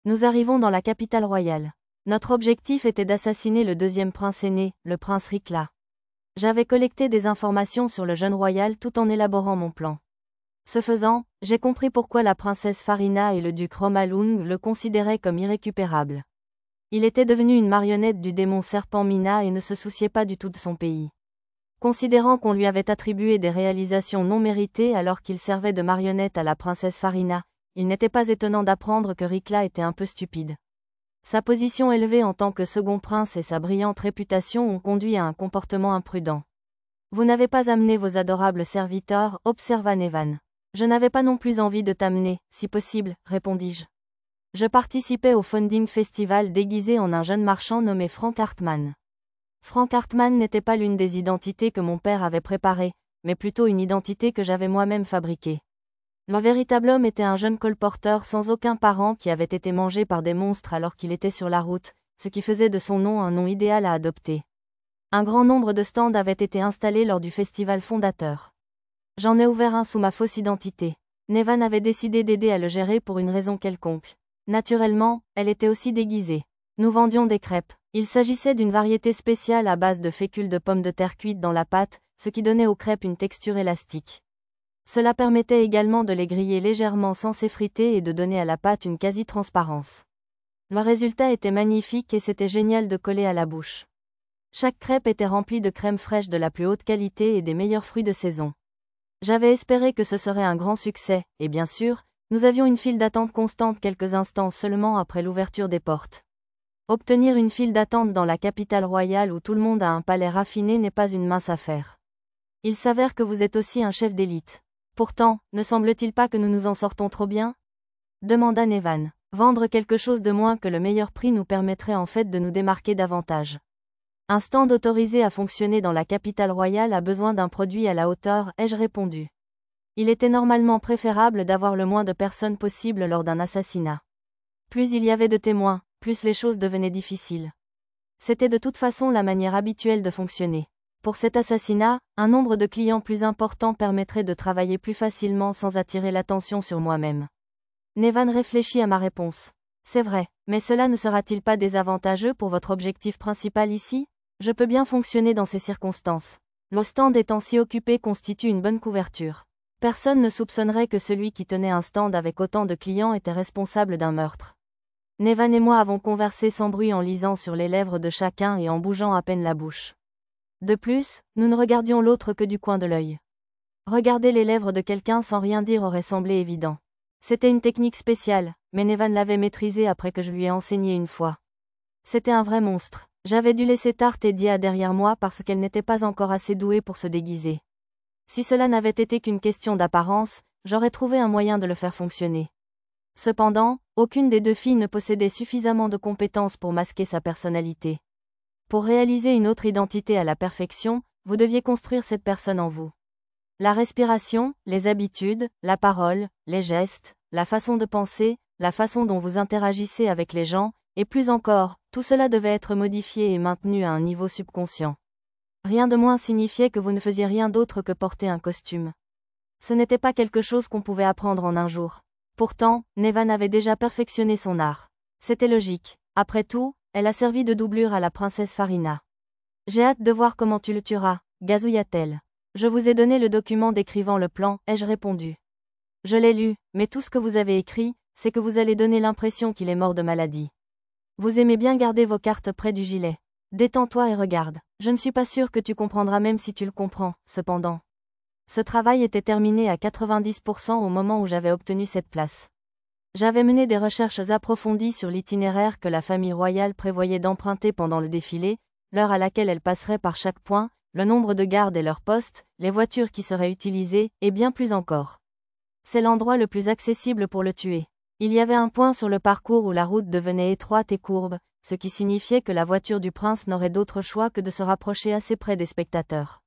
Nous arrivons dans la capitale royale. Notre objectif était d'assassiner le deuxième prince aîné, le prince Rikla. J'avais collecté des informations sur le jeune royal tout en élaborant mon plan. Ce faisant, j'ai compris pourquoi la princesse Farina et le duc Romalung le considéraient comme irrécupérable. Il était devenu une marionnette du démon serpent Mina et ne se souciait pas du tout de son pays. Considérant qu'on lui avait attribué des réalisations non méritées alors qu'il servait de marionnette à la princesse Farina, il n'était pas étonnant d'apprendre que Rikla était un peu stupide. Sa position élevée en tant que second prince et sa brillante réputation ont conduit à un comportement imprudent. Vous n'avez pas amené vos adorables serviteurs, observa Nevan. Je n'avais pas non plus envie de t'amener, si possible, répondis-je. Je participais au Founding Festival déguisé en un jeune marchand nommé Frank Hartmann. Frank Hartmann n'était pas l'une des identités que mon père avait préparées, mais plutôt une identité que j'avais moi-même fabriquée. Le véritable homme était un jeune colporteur sans aucun parent qui avait été mangé par des monstres alors qu'il était sur la route, ce qui faisait de son nom un nom idéal à adopter. Un grand nombre de stands avaient été installés lors du festival fondateur. J'en ai ouvert un sous ma fausse identité. Nevan avait décidé d'aider à le gérer pour une raison quelconque. Naturellement, elle était aussi déguisée. Nous vendions des crêpes. Il s'agissait d'une variété spéciale à base de fécule de pommes de terre cuites dans la pâte, ce qui donnait aux crêpes une texture élastique. Cela permettait également de les griller légèrement sans s'effriter et de donner à la pâte une quasi-transparence. Le résultat était magnifique et c'était génial de coller à la bouche. Chaque crêpe était remplie de crème fraîche de la plus haute qualité et des meilleurs fruits de saison. J'avais espéré que ce serait un grand succès, et bien sûr, nous avions une file d'attente constante quelques instants seulement après l'ouverture des portes. Obtenir une file d'attente dans la capitale royale où tout le monde a un palais raffiné n'est pas une mince affaire. Il s'avère que vous êtes aussi un chef d'élite. Pourtant, ne semble-t-il pas que nous nous en sortons trop bien ? Demanda Nevan. Vendre quelque chose de moins que le meilleur prix nous permettrait en fait de nous démarquer davantage. Un stand autorisé à fonctionner dans la capitale royale a besoin d'un produit à la hauteur, ai-je répondu. Il était normalement préférable d'avoir le moins de personnes possible lors d'un assassinat. Plus il y avait de témoins, plus les choses devenaient difficiles. C'était de toute façon la manière habituelle de fonctionner. Pour cet assassinat, un nombre de clients plus important permettrait de travailler plus facilement sans attirer l'attention sur moi-même. Nevan réfléchit à ma réponse. C'est vrai, mais cela ne sera-t-il pas désavantageux pour votre objectif principal ici ? Je peux bien fonctionner dans ces circonstances. Le stand étant si occupé constitue une bonne couverture. Personne ne soupçonnerait que celui qui tenait un stand avec autant de clients était responsable d'un meurtre. Nevan et moi avons conversé sans bruit en lisant sur les lèvres de chacun et en bougeant à peine la bouche. De plus, nous ne regardions l'autre que du coin de l'œil. Regarder les lèvres de quelqu'un sans rien dire aurait semblé évident. C'était une technique spéciale, mais Nevan l'avait maîtrisée après que je lui ai enseigné une fois. C'était un vrai monstre. J'avais dû laisser Tart et Dia derrière moi parce qu'elle n'était pas encore assez douée pour se déguiser. Si cela n'avait été qu'une question d'apparence, j'aurais trouvé un moyen de le faire fonctionner. Cependant, aucune des deux filles ne possédait suffisamment de compétences pour masquer sa personnalité. Pour réaliser une autre identité à la perfection, vous deviez construire cette personne en vous. La respiration, les habitudes, la parole, les gestes, la façon de penser, la façon dont vous interagissez avec les gens, et plus encore, tout cela devait être modifié et maintenu à un niveau subconscient. Rien de moins signifiait que vous ne faisiez rien d'autre que porter un costume. Ce n'était pas quelque chose qu'on pouvait apprendre en un jour. Pourtant, Nevan avait déjà perfectionné son art. C'était logique. Après tout, elle a servi de doublure à la princesse Farina. J'ai hâte de voir comment tu le tueras, gazouilla-t-elle. Je vous ai donné le document décrivant le plan, ai-je répondu. Je l'ai lu, mais tout ce que vous avez écrit, c'est que vous allez donner l'impression qu'il est mort de maladie. Vous aimez bien garder vos cartes près du gilet. Détends-toi et regarde. Je ne suis pas sûre que tu comprendras même si tu le comprends, cependant. Ce travail était terminé à 90% au moment où j'avais obtenu cette place. J'avais mené des recherches approfondies sur l'itinéraire que la famille royale prévoyait d'emprunter pendant le défilé, l'heure à laquelle elle passerait par chaque point, le nombre de gardes et leurs postes, les voitures qui seraient utilisées, et bien plus encore. C'est l'endroit le plus accessible pour le tuer. Il y avait un point sur le parcours où la route devenait étroite et courbe, ce qui signifiait que la voiture du prince n'aurait d'autre choix que de se rapprocher assez près des spectateurs.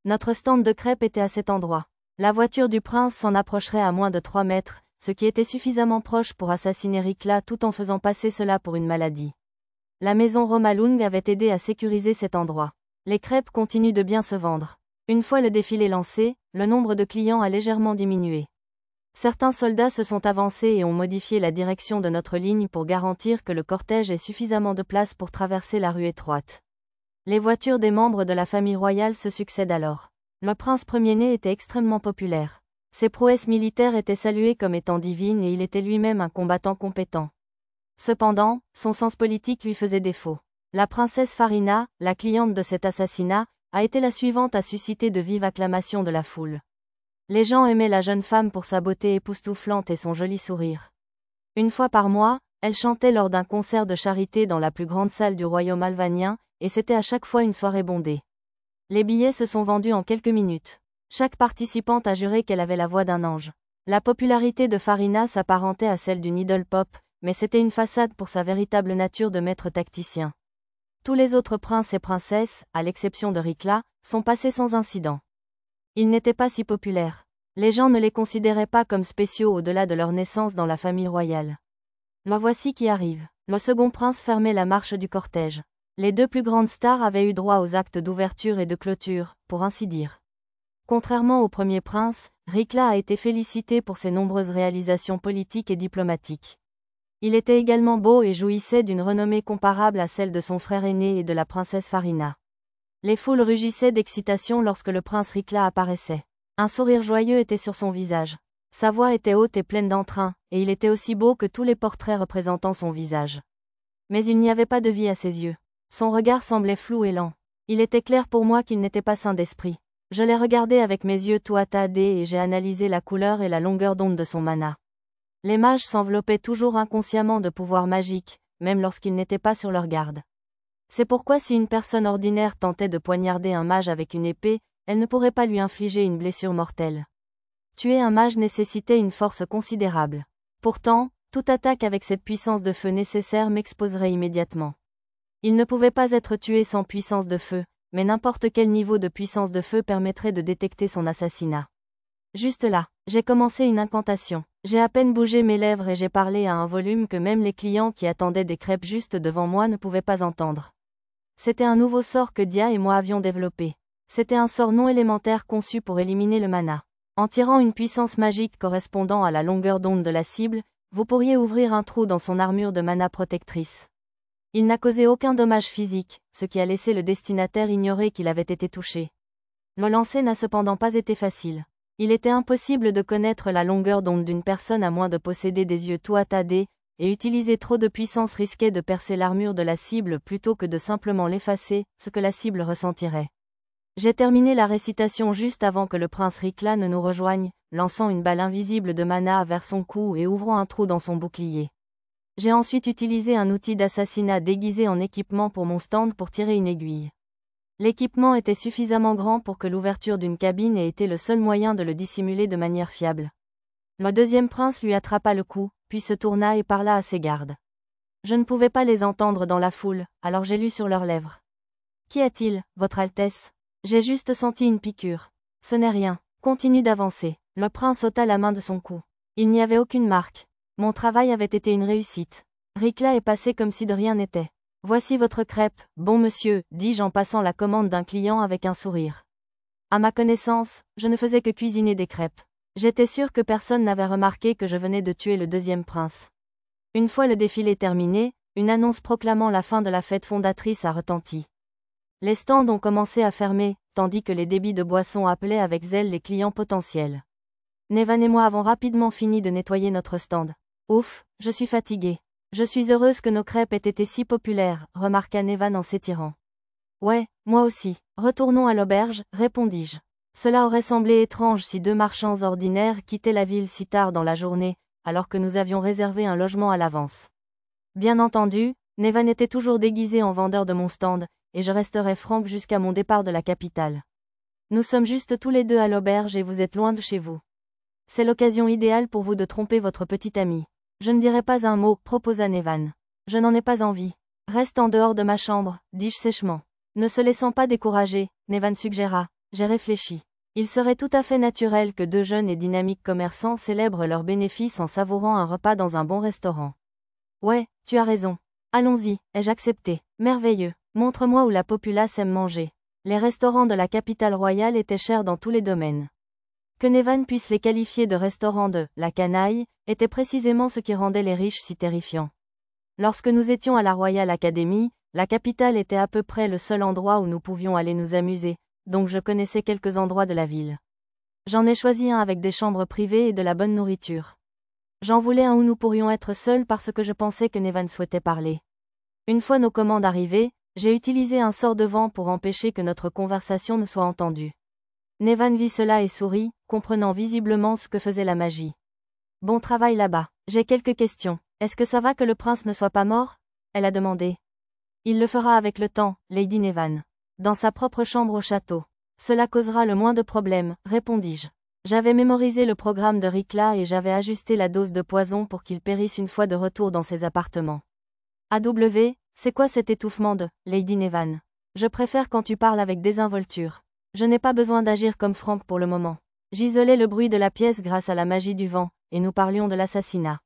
Notre stand de crêpes était à cet endroit. La voiture du prince s'en approcherait à moins de 3 mètres, ce qui était suffisamment proche pour assassiner Rikla tout en faisant passer cela pour une maladie. La maison Romalung avait aidé à sécuriser cet endroit. Les crêpes continuent de bien se vendre. Une fois le défilé lancé, le nombre de clients a légèrement diminué. Certains soldats se sont avancés et ont modifié la direction de notre ligne pour garantir que le cortège ait suffisamment de place pour traverser la rue étroite. Les voitures des membres de la famille royale se succèdent alors. Le prince premier-né était extrêmement populaire. Ses prouesses militaires étaient saluées comme étant divines et il était lui-même un combattant compétent. Cependant, son sens politique lui faisait défaut. La princesse Farina, la cliente de cet assassinat, a été la suivante à susciter de vives acclamations de la foule. Les gens aimaient la jeune femme pour sa beauté époustouflante et son joli sourire. Une fois par mois, elle chantait lors d'un concert de charité dans la plus grande salle du royaume albanien, et c'était à chaque fois une soirée bondée. Les billets se sont vendus en quelques minutes. Chaque participante a juré qu'elle avait la voix d'un ange. La popularité de Farina s'apparentait à celle d'une idole pop, mais c'était une façade pour sa véritable nature de maître tacticien. Tous les autres princes et princesses, à l'exception de Rikla, sont passés sans incident. Ils n'étaient pas si populaires. Les gens ne les considéraient pas comme spéciaux au-delà de leur naissance dans la famille royale. Le voici qui arrive. Le second prince fermait la marche du cortège. Les deux plus grandes stars avaient eu droit aux actes d'ouverture et de clôture, pour ainsi dire. Contrairement au premier prince, Rikla a été félicité pour ses nombreuses réalisations politiques et diplomatiques. Il était également beau et jouissait d'une renommée comparable à celle de son frère aîné et de la princesse Farina. Les foules rugissaient d'excitation lorsque le prince Rikla apparaissait. Un sourire joyeux était sur son visage. Sa voix était haute et pleine d'entrain, et il était aussi beau que tous les portraits représentant son visage. Mais il n'y avait pas de vie à ses yeux. Son regard semblait flou et lent. Il était clair pour moi qu'il n'était pas sain d'esprit. Je l'ai regardé avec mes yeux Tuatha-Dé et j'ai analysé la couleur et la longueur d'onde de son mana. Les mages s'enveloppaient toujours inconsciemment de pouvoirs magiques, même lorsqu'ils n'étaient pas sur leur garde. C'est pourquoi si une personne ordinaire tentait de poignarder un mage avec une épée, elle ne pourrait pas lui infliger une blessure mortelle. Tuer un mage nécessitait une force considérable. Pourtant, toute attaque avec cette puissance de feu nécessaire m'exposerait immédiatement. Il ne pouvait pas être tué sans puissance de feu, mais n'importe quel niveau de puissance de feu permettrait de détecter son assassinat. Juste là, j'ai commencé une incantation. J'ai à peine bougé mes lèvres et j'ai parlé à un volume que même les clients qui attendaient des crêpes juste devant moi ne pouvaient pas entendre. C'était un nouveau sort que Dia et moi avions développé. C'était un sort non élémentaire conçu pour éliminer le mana. En tirant une puissance magique correspondant à la longueur d'onde de la cible, vous pourriez ouvrir un trou dans son armure de mana protectrice. Il n'a causé aucun dommage physique, ce qui a laissé le destinataire ignorer qu'il avait été touché. Le lancer n'a cependant pas été facile. Il était impossible de connaître la longueur d'onde d'une personne à moins de posséder des yeux Tuatha-Dé, et utiliser trop de puissance risquait de percer l'armure de la cible plutôt que de simplement l'effacer, ce que la cible ressentirait. J'ai terminé la récitation juste avant que le prince Rikla ne nous rejoigne, lançant une balle invisible de mana vers son cou et ouvrant un trou dans son bouclier. J'ai ensuite utilisé un outil d'assassinat déguisé en équipement pour mon stand pour tirer une aiguille. L'équipement était suffisamment grand pour que l'ouverture d'une cabine ait été le seul moyen de le dissimuler de manière fiable. Le deuxième prince lui attrapa le cou, puis se tourna et parla à ses gardes. Je ne pouvais pas les entendre dans la foule, alors j'ai lu sur leurs lèvres. Qu'y a-t-il, Votre Altesse ? J'ai juste senti une piqûre. Ce n'est rien. Continue d'avancer. Le prince ôta la main de son cou. Il n'y avait aucune marque. Mon travail avait été une réussite. Rikla est passé comme si de rien n'était. Voici votre crêpe, bon monsieur, dis-je en passant la commande d'un client avec un sourire. À ma connaissance, je ne faisais que cuisiner des crêpes. J'étais sûr que personne n'avait remarqué que je venais de tuer le deuxième prince. Une fois le défilé terminé, une annonce proclamant la fin de la fête fondatrice a retenti. Les stands ont commencé à fermer, tandis que les débits de boissons appelaient avec zèle les clients potentiels. Nevan et moi avons rapidement fini de nettoyer notre stand. Ouf, je suis fatiguée. Je suis heureuse que nos crêpes aient été si populaires, remarqua Nevan en s'étirant. Ouais, moi aussi. Retournons à l'auberge, répondis-je. Cela aurait semblé étrange si deux marchands ordinaires quittaient la ville si tard dans la journée, alors que nous avions réservé un logement à l'avance. Bien entendu, Nevan était toujours déguisé en vendeur de mon stand, et je resterai franc jusqu'à mon départ de la capitale. Nous sommes juste tous les deux à l'auberge et vous êtes loin de chez vous. C'est l'occasion idéale pour vous de tromper votre petite amie. Je ne dirai pas un mot, proposa Nevan. Je n'en ai pas envie. Reste en dehors de ma chambre, dis-je sèchement. Ne se laissant pas décourager, Nevan suggéra. J'ai réfléchi. Il serait tout à fait naturel que deux jeunes et dynamiques commerçants célèbrent leurs bénéfices en savourant un repas dans un bon restaurant. Ouais, tu as raison. Allons-y, ai-je accepté. Merveilleux. Montre-moi où la populace aime manger. Les restaurants de la capitale royale étaient chers dans tous les domaines. Que Nevan puisse les qualifier de restaurants de « la canaille » était précisément ce qui rendait les riches si terrifiants. Lorsque nous étions à la Royal Academy, la capitale était à peu près le seul endroit où nous pouvions aller nous amuser, donc je connaissais quelques endroits de la ville. J'en ai choisi un avec des chambres privées et de la bonne nourriture. J'en voulais un où nous pourrions être seuls parce que je pensais que Nevan souhaitait parler. Une fois nos commandes arrivées, j'ai utilisé un sort de vent pour empêcher que notre conversation ne soit entendue. Nevan vit cela et sourit, comprenant visiblement ce que faisait la magie. Bon travail là-bas. J'ai quelques questions. Est-ce que ça va que le prince ne soit pas mort? Elle a demandé. Il le fera avec le temps, Lady Nevan. Dans sa propre chambre au château. Cela causera le moins de problèmes, répondis-je. J'avais mémorisé le programme de Rikla et j'avais ajusté la dose de poison pour qu'il périsse une fois de retour dans ses appartements. AW, c'est quoi cet étouffement de Lady Nevan? Je préfère quand tu parles avec désinvolture. Je n'ai pas besoin d'agir comme Frank pour le moment. J'isolais le bruit de la pièce grâce à la magie du vent, et nous parlions de l'assassinat.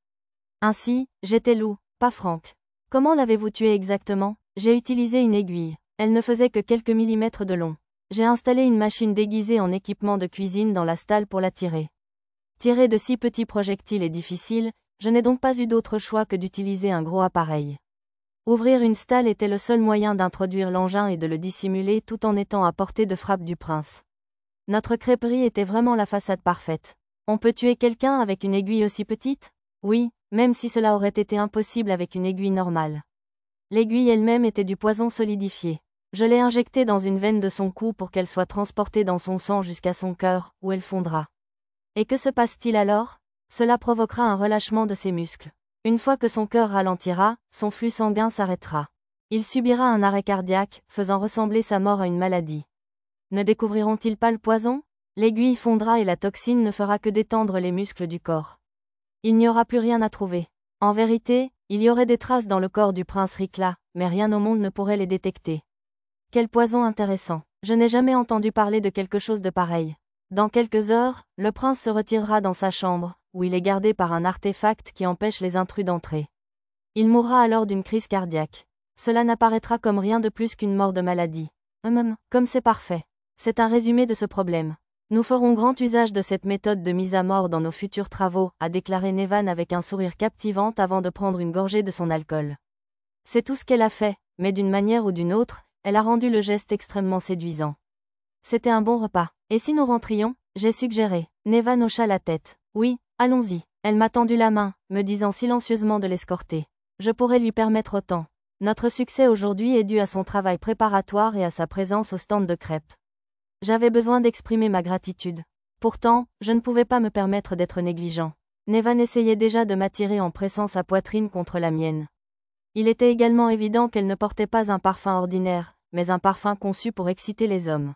Ainsi, j'étais Lou, pas Frank. Comment l'avez-vous tué exactement? J'ai utilisé une aiguille. Elle ne faisait que quelques millimètres de long. J'ai installé une machine déguisée en équipement de cuisine dans la stalle pour la tirer. Tirer de si petits projectiles est difficile, je n'ai donc pas eu d'autre choix que d'utiliser un gros appareil. Ouvrir une stalle était le seul moyen d'introduire l'engin et de le dissimuler tout en étant à portée de frappe du prince. Notre crêperie était vraiment la façade parfaite. On peut tuer quelqu'un avec une aiguille aussi petite? Oui, même si cela aurait été impossible avec une aiguille normale. L'aiguille elle-même était du poison solidifié. Je l'ai injectée dans une veine de son cou pour qu'elle soit transportée dans son sang jusqu'à son cœur, où elle fondra. Et que se passe-t-il alors? Cela provoquera un relâchement de ses muscles. Une fois que son cœur ralentira, son flux sanguin s'arrêtera. Il subira un arrêt cardiaque, faisant ressembler sa mort à une maladie. Ne découvriront-ils pas le poison? L'aiguille fondra et la toxine ne fera que détendre les muscles du corps. Il n'y aura plus rien à trouver. En vérité, il y aurait des traces dans le corps du prince Rikla, mais rien au monde ne pourrait les détecter. Quel poison intéressant. Je n'ai jamais entendu parler de quelque chose de pareil. Dans quelques heures, le prince se retirera dans sa chambre, où il est gardé par un artefact qui empêche les intrus d'entrer. Il mourra alors d'une crise cardiaque. Cela n'apparaîtra comme rien de plus qu'une mort de maladie. Comme c'est parfait. C'est un résumé de ce problème. Nous ferons grand usage de cette méthode de mise à mort dans nos futurs travaux, a déclaré Nevan avec un sourire captivant avant de prendre une gorgée de son alcool. C'est tout ce qu'elle a fait, mais d'une manière ou d'une autre, elle a rendu le geste extrêmement séduisant. C'était un bon repas. Et si nous rentrions? J'ai suggéré. Nevan hocha la tête. Oui, allons-y. Elle m'a tendu la main, me disant silencieusement de l'escorter. Je pourrais lui permettre autant. Notre succès aujourd'hui est dû à son travail préparatoire et à sa présence au stand de crêpes. J'avais besoin d'exprimer ma gratitude. Pourtant, je ne pouvais pas me permettre d'être négligent. Nevan essayait déjà de m'attirer en pressant sa poitrine contre la mienne. Il était également évident qu'elle ne portait pas un parfum ordinaire, mais un parfum conçu pour exciter les hommes.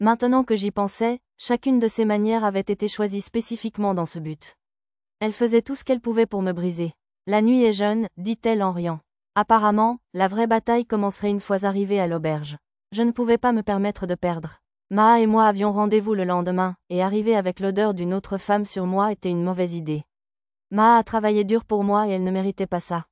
Maintenant que j'y pensais, chacune de ses manières avait été choisie spécifiquement dans ce but. Elle faisait tout ce qu'elle pouvait pour me briser. La nuit est jeune, dit-elle en riant. Apparemment, la vraie bataille commencerait une fois arrivée à l'auberge. Je ne pouvais pas me permettre de perdre. Maa et moi avions rendez-vous le lendemain, et arriver avec l'odeur d'une autre femme sur moi était une mauvaise idée. Maa a travaillé dur pour moi et elle ne méritait pas ça.